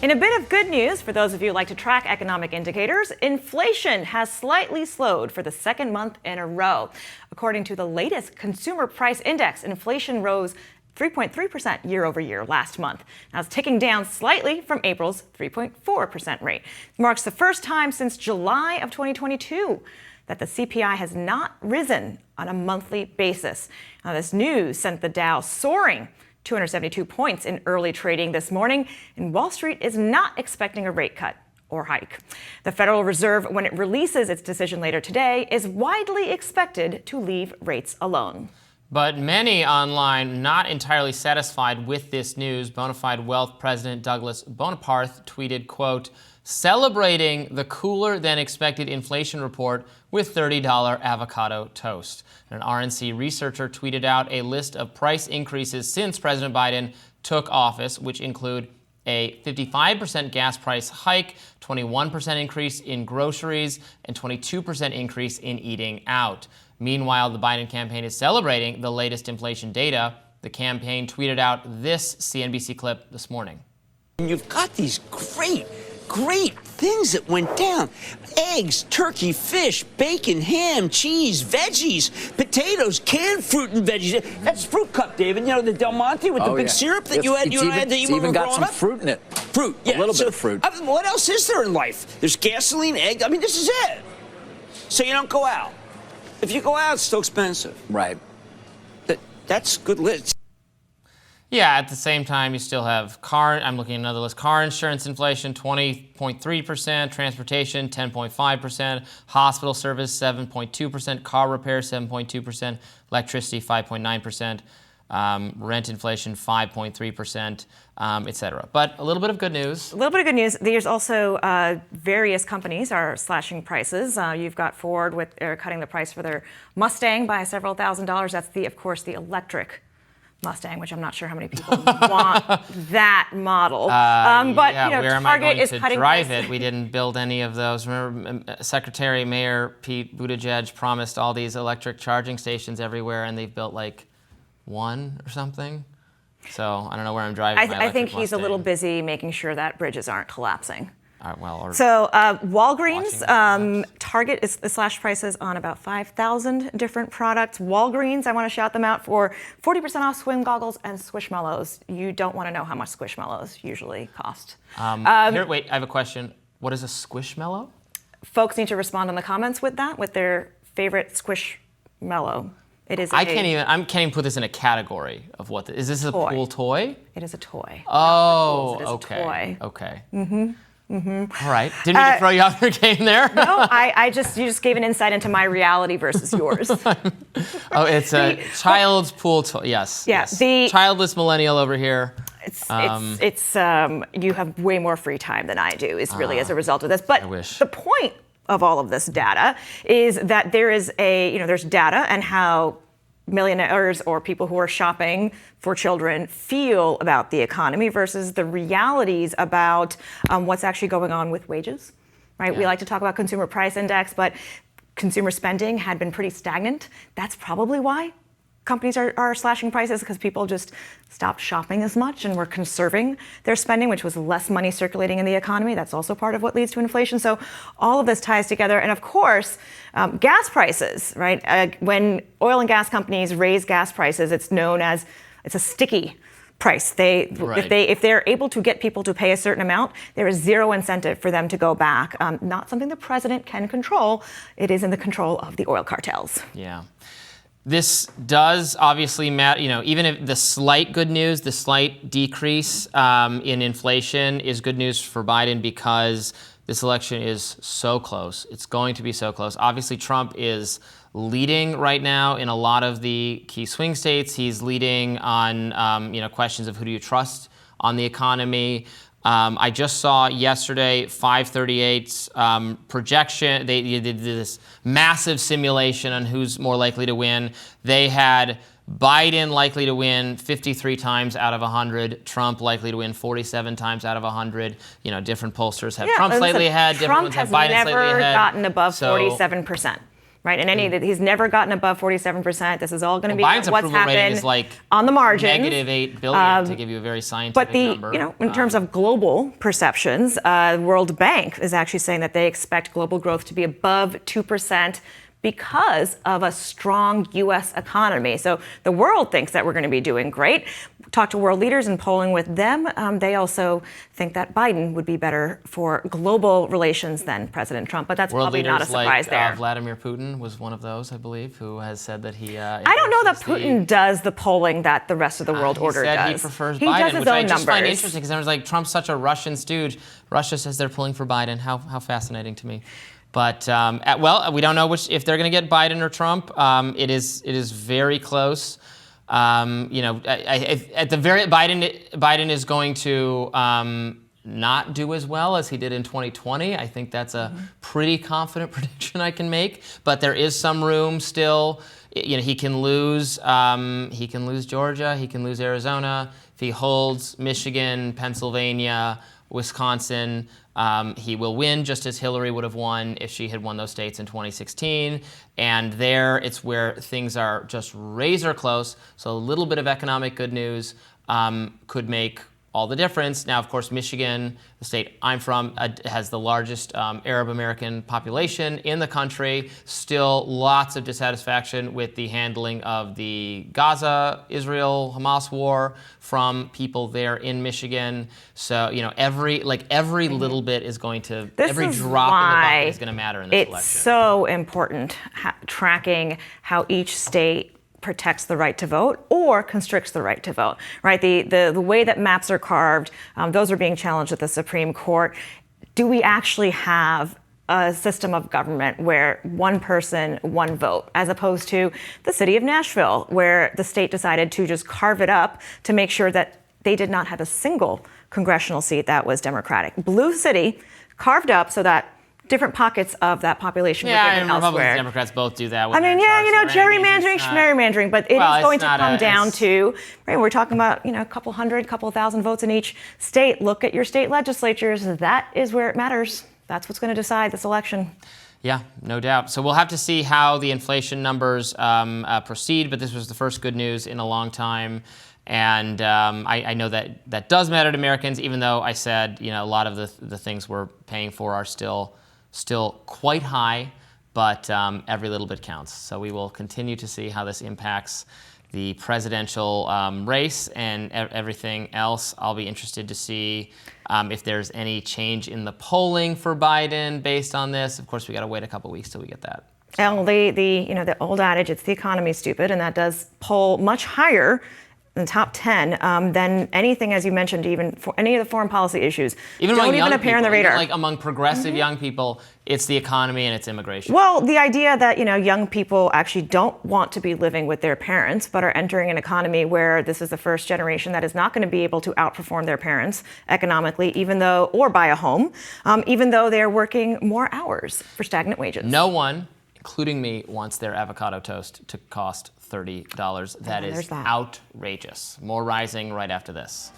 In a bit of good news for those of you who like to track economic indicators, inflation has slightly slowed for the second month in a row. According to the latest Consumer Price Index, inflation rose 3.3% year over year last month. Now it's ticking down slightly from April's 3.4% rate. It marks the first time since July of 2022 that the CPI has not risen on a monthly basis. Now this news sent the Dow soaring 272 points in early trading this morning, and Wall Street is not expecting a rate cut or hike. The Federal Reserve, when it releases its decision later today, is widely expected to leave rates alone. But many online not entirely satisfied with this news. Bonafide Wealth President Douglas Bonaparte tweeted, quote, celebrating the cooler than expected inflation report with $30 avocado toast. An RNC researcher tweeted out a list of price increases since President Biden took office, which include a 55% gas price hike, 21% increase in groceries, and 22% increase in eating out. Meanwhile, the Biden campaign is celebrating the latest inflation data. The campaign tweeted out this CNBC clip this morning. You've got these great things that went down. Eggs, turkey, fish, bacon, ham, cheese, veggies, potatoes, canned fruit and veggies. That's fruit cup, David. You know, the Del Monte with the big syrup that you had that you were growing up? It's even got some fruit in it. Fruit, yeah. A little bit of fruit. What else is there in life? There's gasoline, egg. I mean, this is it. So you don't go out. If you go out, it's still expensive. Right. That's good list. Yeah, at the same time, you still have I'm looking at another list. Car insurance inflation, 20.3%. Transportation, 10.5%. Hospital service, 7.2%. Car repair, 7.2%. Electricity, 5.9%. Rent inflation, 5.3%, et cetera. But a little bit of good news. A little bit of good news. There's also various companies are slashing prices. You've got Ford cutting the price for their Mustang by several $1,000s. That's of course, the electric Mustang, which I'm not sure how many people want that model. But yeah, you know, where am I Target going is to cutting drive prices. it? We didn't build any of those. Remember, Mayor Pete Buttigieg promised all these electric charging stations everywhere, and they've built like one or something. So I don't know where I'm driving. I think he's a little busy making sure that bridges aren't collapsing. So Walgreens, Target is slashed prices on about 5,000 different products. Walgreens, I want to shout them out for 40% off swim goggles and Squishmallows. You don't want to know how much Squishmallows usually cost. Wait, I have a question. What is a Squishmallow? Folks need to respond in the comments with their favorite Squishmallow. It is. I can't even put this in a category of what. Is this a pool toy? It is a toy. Oh, it is okay. A toy. Okay. All right. Didn't mean to throw you off your game there. No, you just gave an insight into my reality versus yours. Oh, it's a child's pool toy. Yes. Yeah. Yes. The childless millennial over here. You have way more free time than I do. Is really as a result of this. But I wish. The point of all of this data is that there's data and how millionaires or people who are shopping for children feel about the economy versus the realities about what's actually going on with wages, right? Yeah. We like to talk about consumer price index, but consumer spending had been pretty stagnant. That's probably why companies are slashing prices, because people just stopped shopping as much and were conserving their spending, which was less money circulating in the economy. That's also part of what leads to inflation. So all of this ties together. And of course, gas prices, right? When oil and gas companies raise gas prices, it's a sticky price. If they're able to get people to pay a certain amount, there is zero incentive for them to go back. Not something the president can control. It is in the control of the oil cartels. Yeah. This does obviously matter, even if the slight good news, the slight decrease in inflation is good news for Biden because this election is so close. It's going to be so close. Obviously, Trump is leading right now in a lot of the key swing states. He's leading on, questions of who do you trust on the economy. I just saw yesterday 538's projection. They did this massive simulation on who's more likely to win. They had Biden likely to win 53 times out of 100, Trump likely to win 47 times out of 100. Different pollsters have Trump slightly ahead, different ones have Biden slightly ahead. Trump has never gotten above 47%. right? And he's never gotten above 47%. This is all going to be Biden's what's approval rating happened is like on the margins. -8 billion, to give you a very scientific But number. in terms of global perceptions, World Bank is actually saying that they expect global growth to be above 2% because of a strong U.S. economy. So the world thinks that we're going to be doing great. Talk to world leaders and polling with them. They also think that Biden would be better for global relations than President Trump. But that's World probably not a leaders surprise like there. Vladimir Putin was one of those, I believe, who has said that he. I don't know that Putin does the polling that the rest of the world order said does. He prefers he Biden, does his which own I just find numbers. interesting because I was like, Trump's such a Russian stooge. Russia says they're pulling for Biden. How fascinating to me. But we don't know if they're going to get Biden or Trump. It is very close. At the very Biden is going to not do as well as he did in 2020. I think that's a pretty confident prediction I can make. But there is some room still. He can lose. He can lose Georgia. He can lose Arizona. If he holds Michigan, Pennsylvania, Wisconsin, he will win, just as Hillary would have won if she had won those states in 2016. And there, it's where things are just razor close. So a little bit of economic good news could make all the difference. Now, of course, Michigan, the state I'm from, has the largest Arab American population in the country. Still lots of dissatisfaction with the handling of the Gaza-Israel-Hamas war from people there in Michigan. So, every little bit is going to, every drop in the bucket is going to matter in this election. It's so important tracking how each state protects the right to vote or constricts the right to vote, right? The way that maps are carved, those are being challenged at the Supreme Court. Do we actually have a system of government where one person, one vote, as opposed to the city of Nashville, where the state decided to just carve it up to make sure that they did not have a single congressional seat that was Democratic. Blue city carved up so that different pockets of that population were given elsewhere. Republicans and Democrats both do that. Gerrymandering, schmerrymandering, but it is going to come down to, right, we're talking about, a couple thousand votes in each state. Look at your state legislatures. That is where it matters. That's what's going to decide this election. Yeah, no doubt. So we'll have to see how the inflation numbers proceed, but this was the first good news in a long time. And I know that does matter to Americans, even though I said, a lot of the things we're paying for are still quite high, but every little bit counts. So we will continue to see how this impacts the presidential race and everything else. I'll be interested to see if there's any change in the polling for Biden based on this. Of course, we got to wait a couple weeks till we get that. Well, the old adage, it's the economy, stupid, and that does poll much higher in the top 10 than anything, as you mentioned, even for any of the foreign policy issues. Even don't among even young appear people, on the radar. like among progressive young people, it's the economy and it's immigration. Well, the idea that young people actually don't want to be living with their parents, but are entering an economy where this is the first generation that is not going to be able to outperform their parents economically, or buy a home, even though they're working more hours for stagnant wages. No one, including me, wants their avocado toast to cost $30. That is outrageous. More rising right after this.